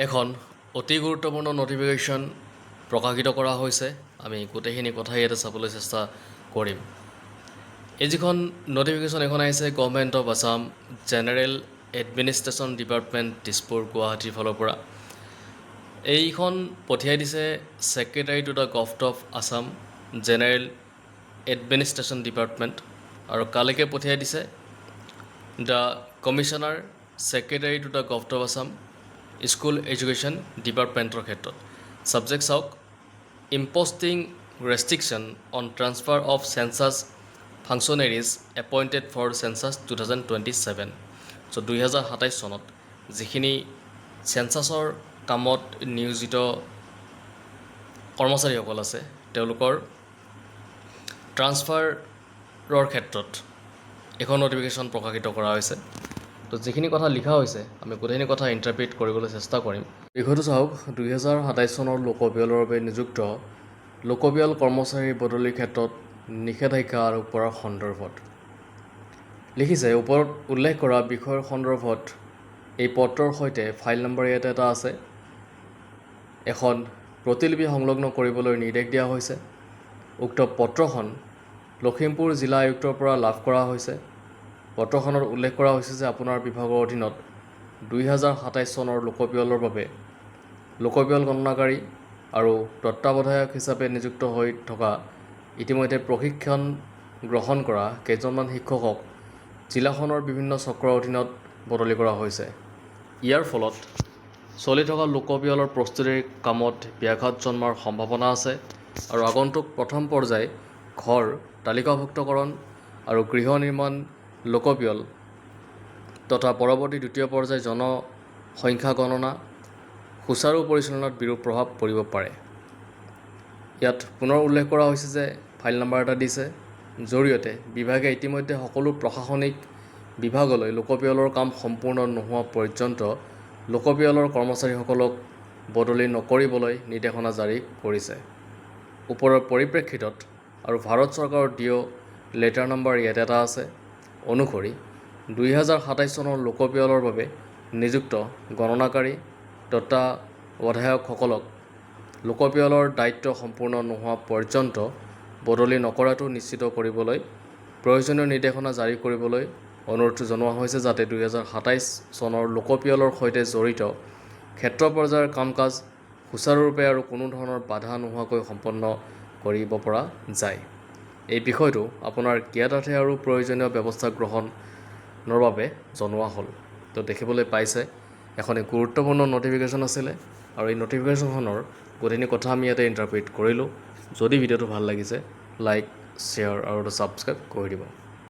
এখন অতি গুৰুত্বপূৰ্ণ নটিফিকেশ্যন প্ৰকাশিত কৰা হৈছে। আমি গোটেইখিনি কথাই ইয়াতে চাবলৈ চেষ্টা কৰিম। এই যিখন নটিফিকেশ্যন এখন আহিছে government of Assam general administration department Dispur গুৱাহাটীৰ ফালৰ পৰা। এইখন পঠিয়াই দিছে secretary to the government of Assam general administration department, আৰু কালৈকে পঠিয়াই দিছে the commissioner secretary to the government of Assam school education ডিপাৰ্টমেণ্টৰ ক্ষেত্ৰত। ছাবজেক্ট চাওক, imposing restriction on transfer of census functionaries appointed for census 2027। চ' 2027 চনত যিখিনি চেঞ্চাছৰ কামত নিয়োজিত কৰ্মচাৰীসকল আছে তেওঁলোকৰ ট্ৰান্সফাৰৰ ক্ষেত্ৰত এখন নটিফিকেশ্যন প্ৰকাশিত কৰা হৈছে। তো যিখিনি কথা লিখা হৈছে আমি গোটেইখিনি কথা ইণ্টাৰপ্ৰিট কৰিবলৈ চেষ্টা কৰিম। বিষয়টো চাওক, 2027 চনৰ লোকপিয়লৰ বাবে নিযুক্ত লোকপিয়ল কৰ্মচাৰীৰ বদলিৰ ক্ষেত্ৰত নিষেধাজ্ঞা আৰোপ কৰাৰ সন্দৰ্ভত লিখিছে। ওপৰত উল্লেখ কৰা বিষয়ৰ সন্দৰ্ভত এই পত্ৰৰ সৈতে ফাইল নম্বৰ ইয়াতে এটা আছে, এখন প্ৰতিলিপি সংলগ্ন কৰিবলৈ নিৰ্দেশ দিয়া হৈছে। উক্ত পত্ৰখন লখিমপুৰ জিলা আয়ুক্তৰ পৰা লাভ কৰা হৈছে। পত্ৰখনত উল্লেখ কৰা হৈছে যে আপোনাৰ বিভাগৰ অধীনত 2027 চনৰ লোকপিয়লৰ বাবে লোকপিয়ল গণনাকাৰী আৰু তত্ত্বাৱধায়ক হিচাপে নিযুক্ত হৈ থকা ইতিমধ্যে প্ৰশিক্ষণ গ্ৰহণ কৰা কেইজনমান শিক্ষকক জিলাখনৰ বিভিন্ন চক্ৰৰ অধীনত বদলি কৰা হৈছে। ইয়াৰ ফলত চলি থকা লোকপিয়লৰ প্ৰস্তুতিৰ কামত ব্যাঘাত জন্মাৰ সম্ভাৱনা আছে আৰু আগন্তুক প্ৰথম পৰ্যায় ঘৰ তালিকাভুক্তকৰণ আৰু গৃহ নিৰ্মাণ লোকপিয়ল তথা পৰৱৰ্তী দ্বিতীয় পৰ্যায় জনসংখ্যা গণনা সুচাৰু পৰিচালনাত বিৰূপ প্ৰভাৱ পৰিব পাৰে। ইয়াত পুনৰ উল্লেখ কৰা হৈছে যে ফাইল নম্বৰ এটা দিছে, জৰিয়তে বিভাগে ইতিমধ্যে সকলো প্ৰশাসনিক বিভাগলৈ লোকপিয়লৰ কাম সম্পূৰ্ণ নোহোৱা পৰ্যন্ত লোকপিয়লৰ কৰ্মচাৰীসকলক বদলি নকৰিবলৈ নিৰ্দেশনা জাৰি কৰিছে। ওপৰৰ পৰিপ্ৰেক্ষিতত আৰু ভাৰত চৰকাৰৰ দিঅ' লেটাৰ নম্বৰ ইয়াত এটা আছে অনুসৰি 2027 চনৰ লোকপিয়লৰ বাবে নিযুক্ত গণনাকাৰী তত্ত্বাৱধায়কসকলক লোকপিয়লৰ দায়িত্ব সম্পূৰ্ণ নোহোৱা পৰ্যন্ত বদলি নকৰাটো নিশ্চিত কৰিবলৈ প্ৰয়োজনীয় নিৰ্দেশনা জাৰি কৰিবলৈ অনুৰোধ জনোৱা হৈছে, যাতে 2027 চনৰ লোকপিয়লৰ সৈতে জড়িত ক্ষেত্ৰ পৰ্যায়ৰ কাম কাজ সুচাৰুৰূপে আৰু কোনো ধৰণৰ বাধা নোহোৱাকৈ সম্পন্ন কৰিব পৰা যায়। এই বিষয়টো আপোনাৰ জ্ঞাতাৰ্থে আৰু প্ৰয়োজনীয় ব্যৱস্থা গ্ৰহণৰ বাবে জনোৱা হ'ল। তো দেখিবলৈ পাইছে এখন গুৰুত্বপূৰ্ণ নটিফিকেশ্যন আছিলে, আৰু এই নটিফিকেশ্যনখনৰ গোটেইখিনি কথা আমি ইয়াতে ইণ্টাৰপ্ৰিট কৰিলোঁ। যদি ভিডিঅ'টো ভাল লাগিছে লাইক, শ্বেয়াৰ আৰু ছাবস্ক্ৰাইব কৰি দিব।